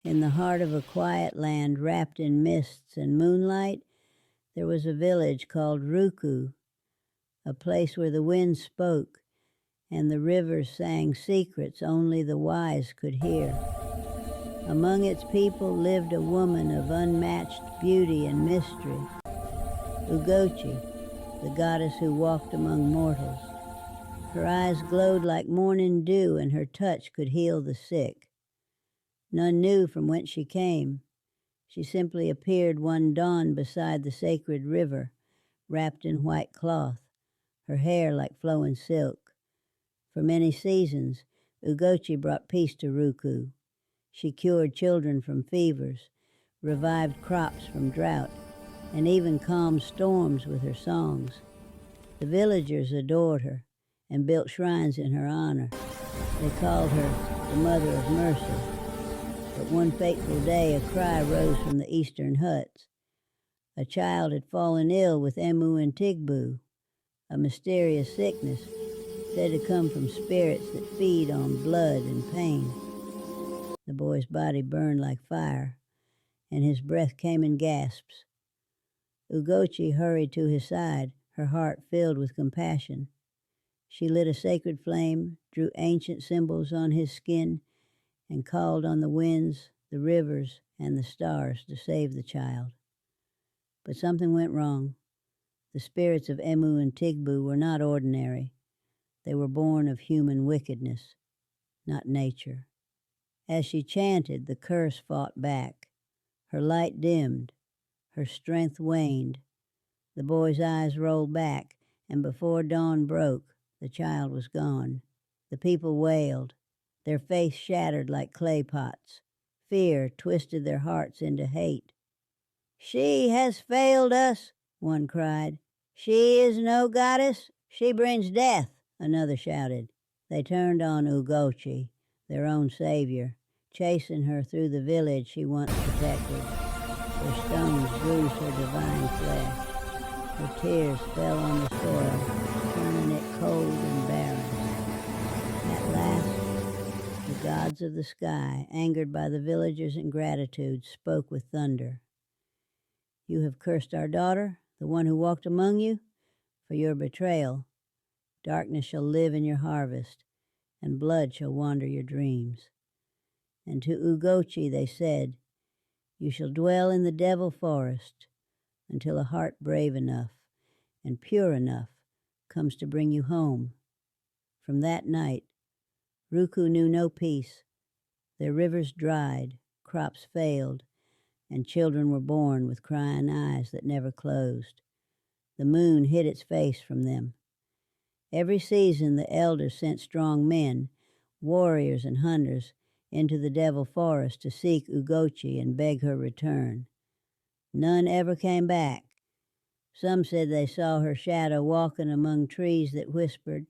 In the heart of a quiet land wrapped in mists and moonlight, there was a village called Ruku, a place where the wind spoke and the rivers sang secrets only the wise could hear. Among its people lived a woman of unmatched beauty and mystery, Ugochi, the goddess who walked among mortals. Her eyes glowed like morning dew, and her touch could heal the sick. None knew from whence she came. She simply appeared one dawn beside the sacred river, wrapped in white cloth, her hair like flowing silk. For many seasons, Ugochi brought peace to Ruku. She cured children from fevers, revived crops from drought, and even calmed storms with her songs. The villagers adored her and built shrines in her honor. They called her the Mother of Mercy. But one fateful day, a cry rose from the eastern huts. A child had fallen ill with Emu and Tigbu, a mysterious sickness said to come from spirits that feed on blood and pain. The boy's body burned like fire, and his breath came in gasps. Ugochi hurried to his side, her heart filled with compassion. She lit a sacred flame, drew ancient symbols on his skin, and called on the winds, the rivers, and the stars to save the child. But something went wrong. The spirits of Emu and Tigbu were not ordinary. They were born of human wickedness, not nature. As she chanted, the curse fought back. Her light dimmed. Her strength waned. The boy's eyes rolled back, and before dawn broke, the child was gone. The people wailed, their faith shattered like clay pots. Fear twisted their hearts into hate. "She has failed us," one cried. "She is no goddess. She brings death," another shouted. They turned on Ugochi, their own savior, chasing her through the village she once protected. Their stones bruised her divine flesh. Her tears fell on the soil, turning it cold and barren. At last, the gods of the sky, angered by the villagers' ingratitude, spoke with thunder. "You have cursed our daughter, the one who walked among you. For your betrayal, darkness shall live in your harvest, and blood shall wander your dreams." And to Ugochi they said, "You shall dwell in the devil forest until a heart brave enough and pure enough comes to bring you home." From that night, Ruku knew no peace. Their rivers dried, crops failed, and children were born with crying eyes that never closed. The moon hid its face from them. Every season the elders sent strong men, warriors and hunters, into the devil forest to seek Ugochi and beg her return. None ever came back. Some said they saw her shadow walking among trees that whispered.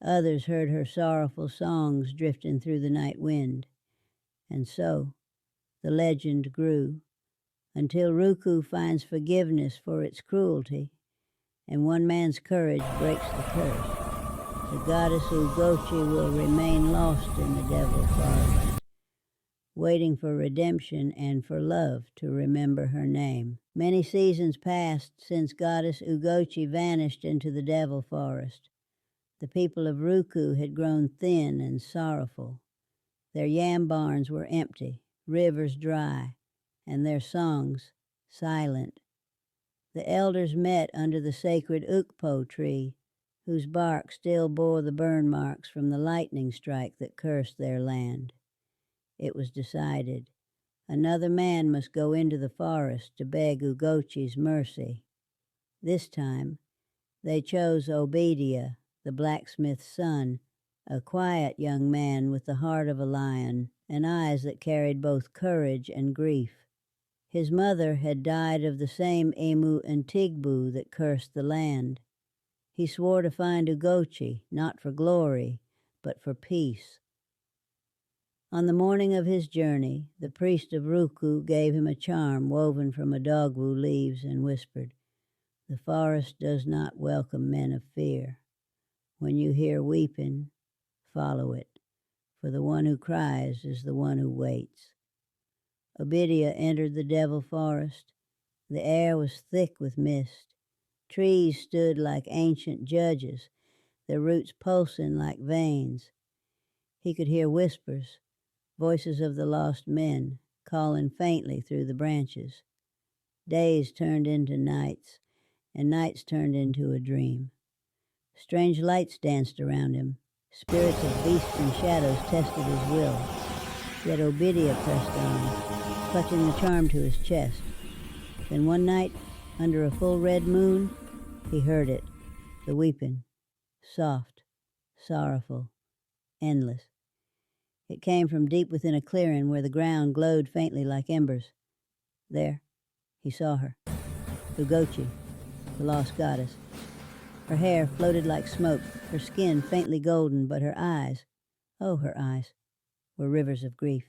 Others heard her sorrowful songs drifting through the night wind. And so the legend grew, until Ruku finds forgiveness for its cruelty, and one man's courage breaks the curse. The goddess Ugochi will remain lost in the devil forest, waiting for redemption and for love to remember her name. Many seasons passed since goddess Ugochi vanished into the devil forest. The people of Ruku had grown thin and sorrowful. Their yam barns were empty, rivers dry, and their songs silent. The elders met under the sacred Ukpo tree, whose bark still bore the burn marks from the lightning strike that cursed their land. It was decided another man must go into the forest to beg Ugochi's mercy. This time, they chose Obadiah, the blacksmith's son, a quiet young man with the heart of a lion and eyes that carried both courage and grief. His mother had died of the same Emu and Tigbu that cursed the land. He swore to find Ugochi, not for glory, but for peace. On the morning of his journey, the priest of Ruku gave him a charm woven from a dogwood leaves and whispered, "The forest does not welcome men of fear. When you hear weeping, follow it, for the one who cries is the one who waits." Obadiah entered the devil forest. The air was thick with mist. Trees stood like ancient judges, their roots pulsing like veins. He could hear whispers, voices of the lost men, calling faintly through the branches. Days turned into nights, and nights turned into a dream. Strange lights danced around him. Spirits of beasts and shadows tested his will. Yet Obadiah pressed on, clutching the charm to his chest. Then one night, under a full red moon, he heard it, the weeping, soft, sorrowful, endless. It came from deep within a clearing where the ground glowed faintly like embers. There, he saw her, Ugochi, the lost goddess. Her hair floated like smoke, her skin faintly golden, but her eyes, oh, her eyes, were rivers of grief.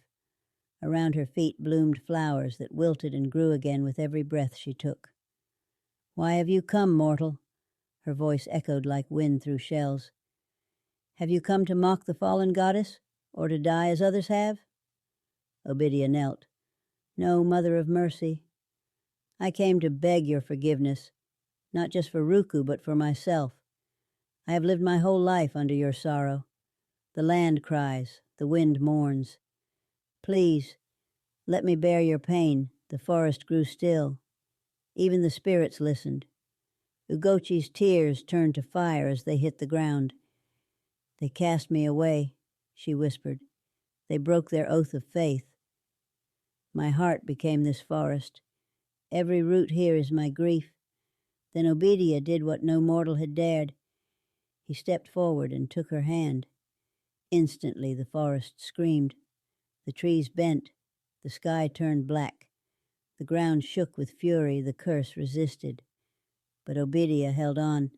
Around her feet bloomed flowers that wilted and grew again with every breath she took. "Why have you come, mortal?" Her voice echoed like wind through shells. "Have you come to mock the fallen goddess, or to die as others have?" Obadiah knelt. "No, Mother of Mercy. I came to beg your forgiveness, not just for Ruku, but for myself. I have lived my whole life under your sorrow. The land cries, the wind mourns. Please, let me bear your pain." The forest grew still. Even the spirits listened. Ugochi's tears turned to fire as they hit the ground. "They cast me away," she whispered. "They broke their oath of faith. My heart became this forest. Every root here is my grief." Then Obadiah did what no mortal had dared. He stepped forward and took her hand. Instantly the forest screamed. The trees bent. The sky turned black. The ground shook with fury. The curse resisted. But Obadiah held on,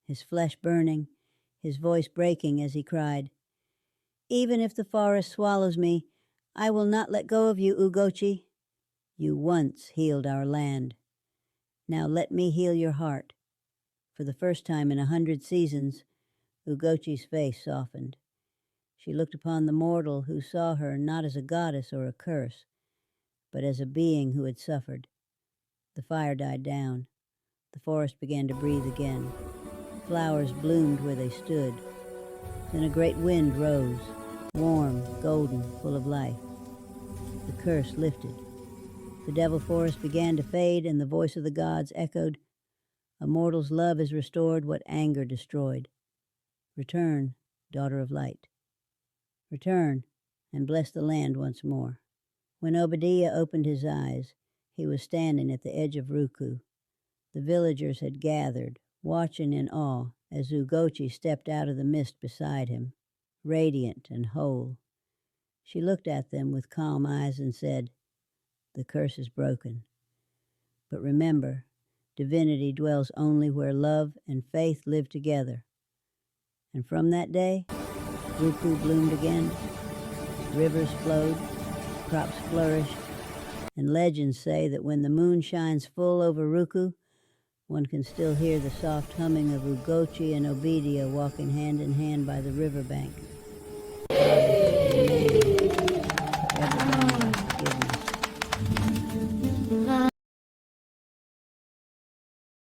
his flesh burning, his voice breaking as he cried, "Even if the forest swallows me, I will not let go of you, Ugochi. You once healed our land. Now let me heal your heart." For the first time in 100 seasons, Ugochi's face softened. She looked upon the mortal who saw her not as a goddess or a curse, but as a being who had suffered. The fire died down. The forest began to breathe again. Flowers bloomed where they stood. Then a great wind rose, warm, golden, full of life. The curse lifted. The devil forest began to fade, and the voice of the gods echoed, "A mortal's love is restored what anger destroyed. Return, daughter of light. Return and bless the land once more." When Obadiah opened his eyes, he was standing at the edge of Ruku. The villagers had gathered, watching in awe as Ugochi stepped out of the mist beside him, radiant and whole. She looked at them with calm eyes and said, "The curse is broken. But remember, divinity dwells only where love and faith live together." And from that day, Ruku bloomed again. Rivers flowed, crops flourished, and legends say that when the moon shines full over Ruku, one can still hear the soft humming of Ugochi and Obadiah walking hand in hand by the riverbank.